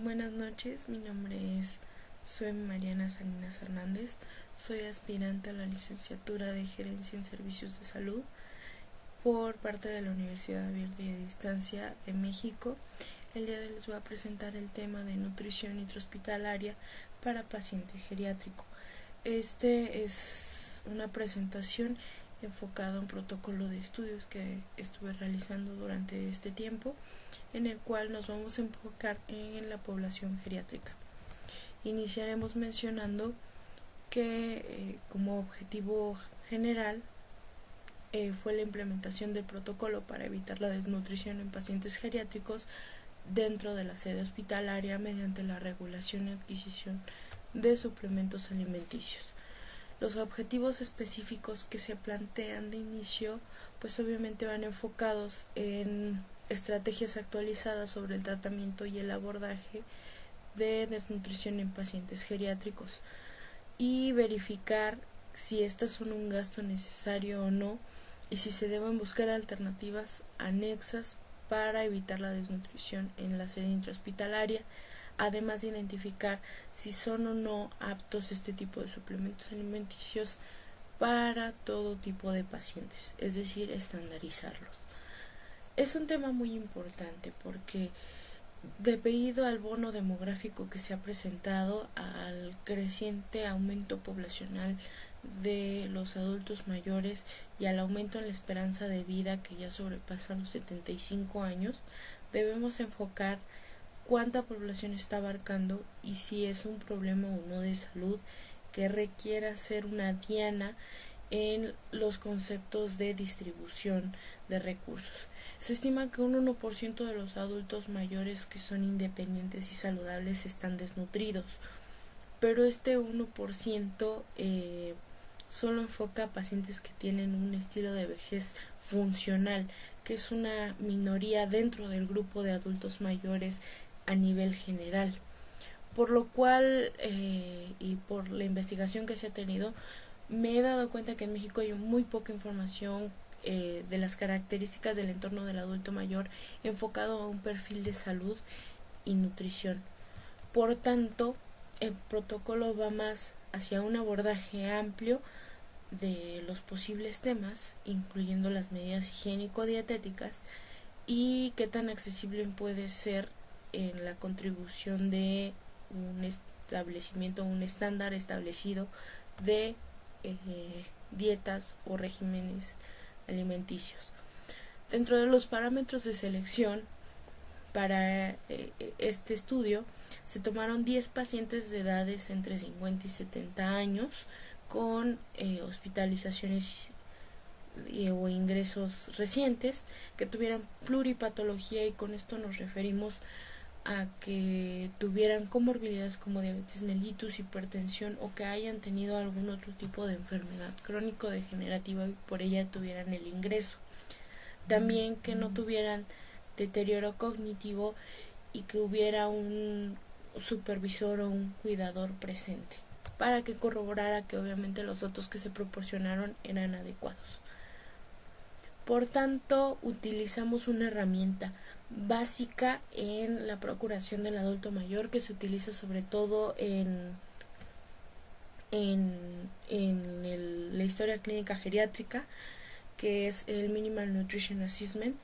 Buenas noches, mi nombre es Mariana Salinas Hernández, soy aspirante a la licenciatura de Gerencia en Servicios de Salud por parte de la Universidad Abierta y a Distancia de México. El día de hoy les voy a presentar el tema de nutrición intrahospitalaria para paciente geriátrico. Este es una presentación enfocada a un protocolo de estudios que estuve realizando durante este tiempo, en el cual nos vamos a enfocar en la población geriátrica. Iniciaremos mencionando que como objetivo general fue la implementación del protocolo para evitar la desnutrición en pacientes geriátricos dentro de la sede hospitalaria mediante la regulación y adquisición de suplementos alimenticios. Los objetivos específicos que se plantean de inicio pues obviamente van enfocados en estrategias actualizadas sobre el tratamiento y el abordaje de desnutrición en pacientes geriátricos y verificar si estas son un gasto necesario o no y si se deben buscar alternativas anexas para evitar la desnutrición en la sede intrahospitalaria, además de identificar si son o no aptos este tipo de suplementos alimenticios para todo tipo de pacientes, es decir, estandarizarlos. Es un tema muy importante porque debido al bono demográfico que se ha presentado, al creciente aumento poblacional de los adultos mayores y al aumento en la esperanza de vida que ya sobrepasa los 75 años, debemos enfocar cuánta población está abarcando y si es un problema o no de salud que requiera ser una diana en los conceptos de distribución de recursos. Se estima que un 1% de los adultos mayores que son independientes y saludables están desnutridos, pero este 1% solo enfoca a pacientes que tienen un estilo de vejez funcional, que es una minoría dentro del grupo de adultos mayores a nivel general. Por lo cual, y por la investigación que se ha tenido, me he dado cuenta que en México hay muy poca información de las características del entorno del adulto mayor enfocado a un perfil de salud y nutrición. Por tanto, el protocolo va más hacia un abordaje amplio de los posibles temas, incluyendo las medidas higiénico-dietéticas y qué tan accesible puede ser en la contribución de un establecimiento, un estándar establecido de dietas o regímenes alimenticios. Dentro de los parámetros de selección para este estudio se tomaron 10 pacientes de edades entre 50 y 70 años con hospitalizaciones o ingresos recientes que tuvieran pluripatología, y con esto nos referimos a que tuvieran comorbilidades como diabetes mellitus, hipertensión o que hayan tenido algún otro tipo de enfermedad crónico-degenerativa y por ella tuvieran el ingreso. También que no tuvieran deterioro cognitivo y que hubiera un supervisor o un cuidador presente para que corroborara que obviamente los datos que se proporcionaron eran adecuados. Por tanto, utilizamos una herramienta básica en la procuración del adulto mayor que se utiliza sobre todo en la historia clínica geriátrica, que es el Minimal Nutrition Assessment.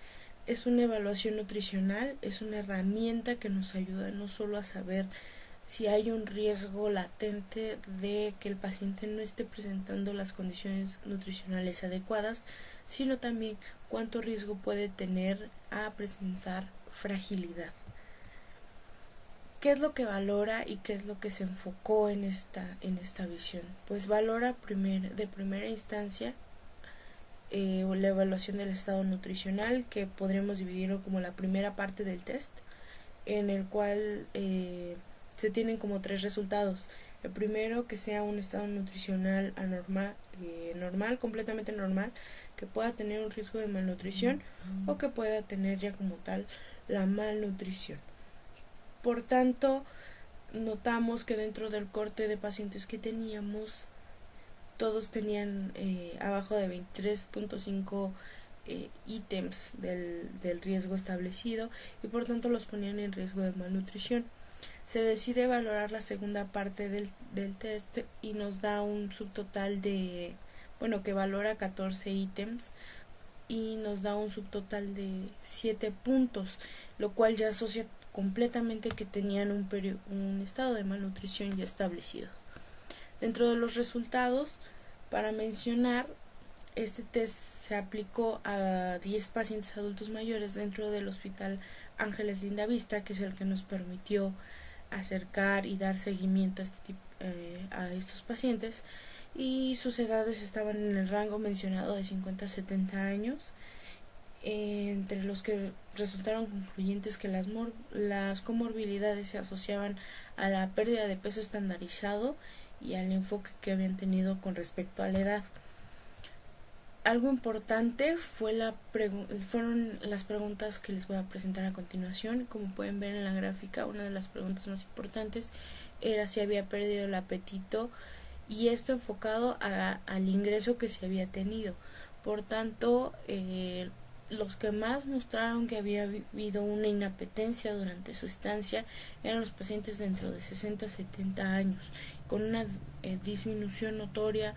Es una evaluación nutricional, es una herramienta que nos ayuda no solo a saber si hay un riesgo latente de que el paciente no esté presentando las condiciones nutricionales adecuadas, sino también cuánto riesgo puede tener a presentar fragilidad. ¿Qué es lo que valora y qué es lo que se enfocó en esta visión? Pues valora de primera instancia la evaluación del estado nutricional, que podremos dividirlo como la primera parte del test, en el cual se tienen como 3 resultados. El primero, que sea un estado nutricional anormal, normal, completamente normal, que pueda tener un riesgo de malnutrición o que pueda tener ya como tal la malnutrición. Por tanto, notamos que dentro del corte de pacientes que teníamos, todos tenían abajo de 23.5 ítems del riesgo establecido y por tanto los ponían en riesgo de malnutrición. Se decide valorar la segunda parte del test y nos da un subtotal de, bueno, que valora 14 ítems y nos da un subtotal de 7 puntos, lo cual ya asocia completamente que tenían un estado de malnutrición ya establecido. Dentro de los resultados, para mencionar, este test se aplicó a 10 pacientes adultos mayores dentro del Hospital Ángeles Lindavista, que es el que nos permitió acercar y dar seguimiento a estos pacientes, y sus edades estaban en el rango mencionado de 50 a 70 años, entre los que resultaron concluyentes que las comorbilidades se asociaban a la pérdida de peso estandarizado y al enfoque que habían tenido con respecto a la edad. Algo importante fueron las preguntas que les voy a presentar a continuación. Como pueden ver en la gráfica, una de las preguntas más importantes era si había perdido el apetito, y esto enfocado al ingreso que se había tenido. Por tanto, los que más mostraron que había habido una inapetencia durante su estancia eran los pacientes dentro de 60 a 70 años, con una disminución notoria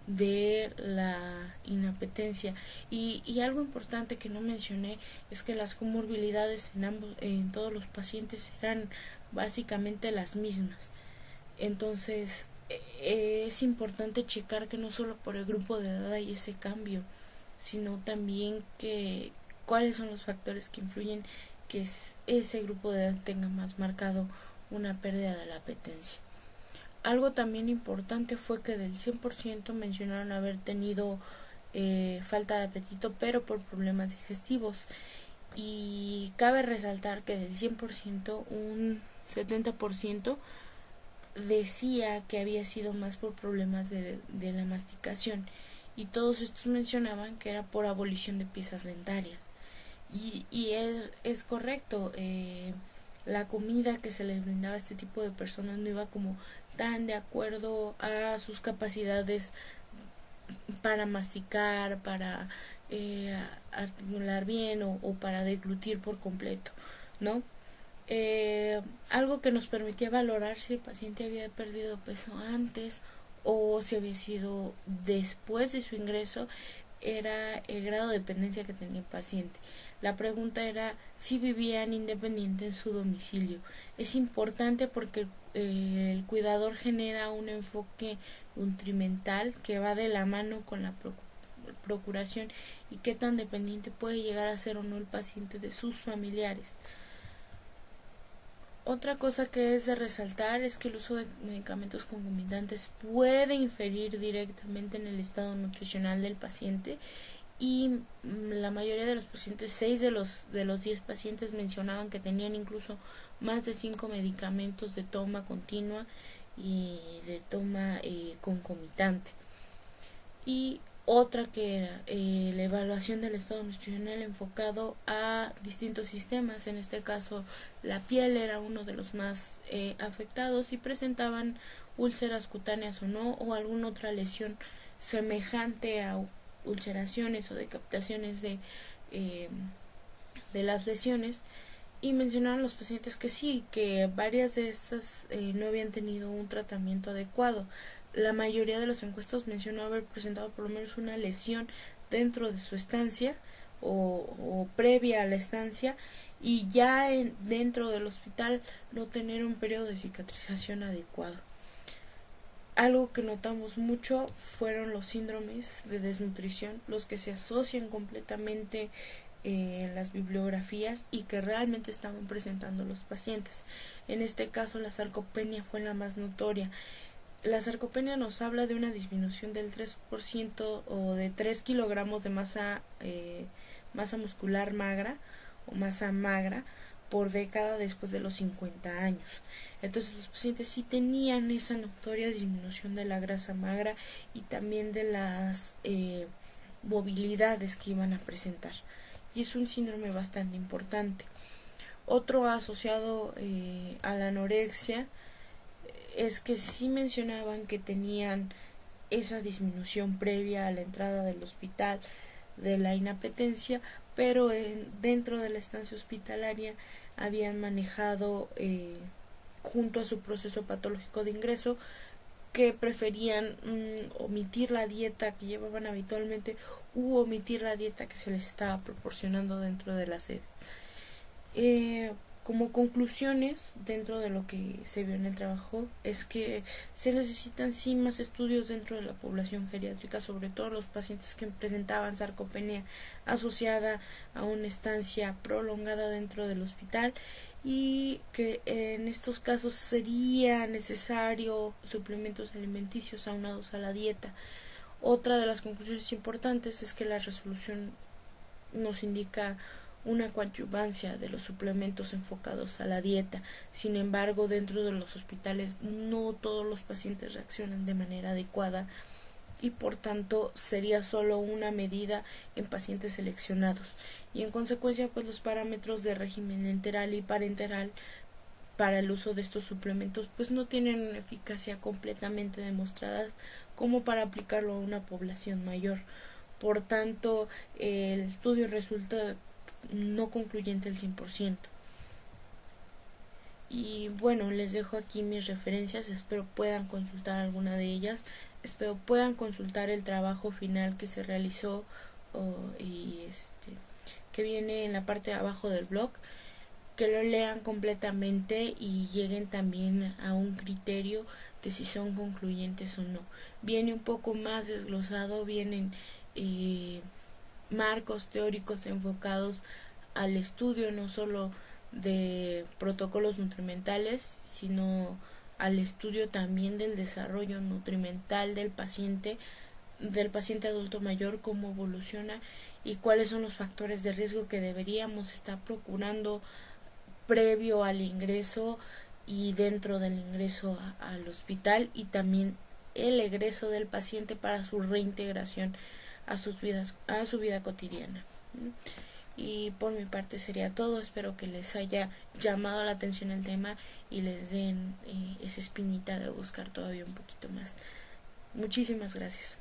de la inapetencia. Y algo importante que no mencioné es que las comorbilidades en todos los pacientes eran básicamente las mismas. Entonces es importante checar que no solo por el grupo de edad hay ese cambio, sino también que cuáles son los factores que influyen que ese grupo de edad tenga más marcado una pérdida de la apetencia. Algo también importante fue que del 100% mencionaron haber tenido falta de apetito, pero por problemas digestivos. Y cabe resaltar que del 100%, un 70% decía que había sido más por problemas de la masticación. Y todos estos mencionaban que era por abolición de piezas dentarias. Y es correcto, la comida que se les brindaba a este tipo de personas no iba como tan de acuerdo a sus capacidades para masticar, para articular bien o para deglutir por completo, ¿no? Algo que nos permitía valorar si el paciente había perdido peso antes o si había sido después de su ingreso era el grado de dependencia que tenía el paciente. La pregunta era si vivían independiente en su domicilio. Es importante porque el cuidador genera un enfoque nutrimental que va de la mano con la procuración y qué tan dependiente puede llegar a ser o no el paciente de sus familiares. Otra cosa que es de resaltar es que el uso de medicamentos concomitantes puede inferir directamente en el estado nutricional del paciente, y la mayoría de los pacientes, 6 de los 10 pacientes mencionaban que tenían incluso más de 5 medicamentos de toma continua y de toma concomitante. Y otra que era la evaluación del estado nutricional enfocado a distintos sistemas. En este caso la piel era uno de los más afectados y presentaban úlceras cutáneas o no, o alguna otra lesión semejante a ulceraciones o decapitaciones de las lesiones. Y mencionaron los pacientes que sí, que varias de estas no habían tenido un tratamiento adecuado. La mayoría de los encuestados mencionó haber presentado por lo menos una lesión dentro de su estancia o previa a la estancia, y ya dentro del hospital no tener un periodo de cicatrización adecuado. Algo que notamos mucho fueron los síndromes de desnutrición, los que se asocian completamente en las bibliografías y que realmente estaban presentando los pacientes. En este caso la sarcopenia fue la más notoria. La sarcopenia nos habla de una disminución del 3% o de 3 kilogramos de masa muscular magra o masa magra por década después de los 50 años. Entonces los pacientes sí tenían esa notoria disminución de la grasa magra y también de las movilidades que iban a presentar. Y es un síndrome bastante importante. Otro asociado a la anorexia es que sí mencionaban que tenían esa disminución previa a la entrada del hospital de la inapetencia, pero dentro de la estancia hospitalaria habían manejado junto a su proceso patológico de ingreso, que preferían omitir la dieta que llevaban habitualmente u omitir la dieta que se les estaba proporcionando dentro de la sede. Como conclusiones dentro de lo que se vio en el trabajo es que se necesitan sí más estudios dentro de la población geriátrica, sobre todo los pacientes que presentaban sarcopenia asociada a una estancia prolongada dentro del hospital, y que en estos casos sería necesario suplementos alimenticios aunados a la dieta. Otra de las conclusiones importantes es que la resolución nos indica una coadyuvancia de los suplementos enfocados a la dieta. Sin embargo, dentro de los hospitales no todos los pacientes reaccionan de manera adecuada y por tanto sería solo una medida en pacientes seleccionados, y en consecuencia pues los parámetros de régimen enteral y parenteral para el uso de estos suplementos pues no tienen una eficacia completamente demostrada como para aplicarlo a una población mayor. Por tanto, el estudio resulta no concluyente al 100%. Y bueno, les dejo aquí mis referencias, espero puedan consultar alguna de ellas, espero puedan consultar el trabajo final que se realizó y que viene en la parte de abajo del blog, que lo lean completamente y lleguen también a un criterio de si son concluyentes o no. Viene un poco más desglosado, vienen marcos teóricos enfocados al estudio no solo de protocolos nutrimentales, sino al estudio también del desarrollo nutrimental del paciente adulto mayor, cómo evoluciona y cuáles son los factores de riesgo que deberíamos estar procurando previo al ingreso y dentro del ingreso al hospital, y también el egreso del paciente para su reintegración a su vida cotidiana. Y por mi parte sería todo. Espero que les haya llamado la atención el tema y les den esa espinita de buscar todavía un poquito más. Muchísimas gracias.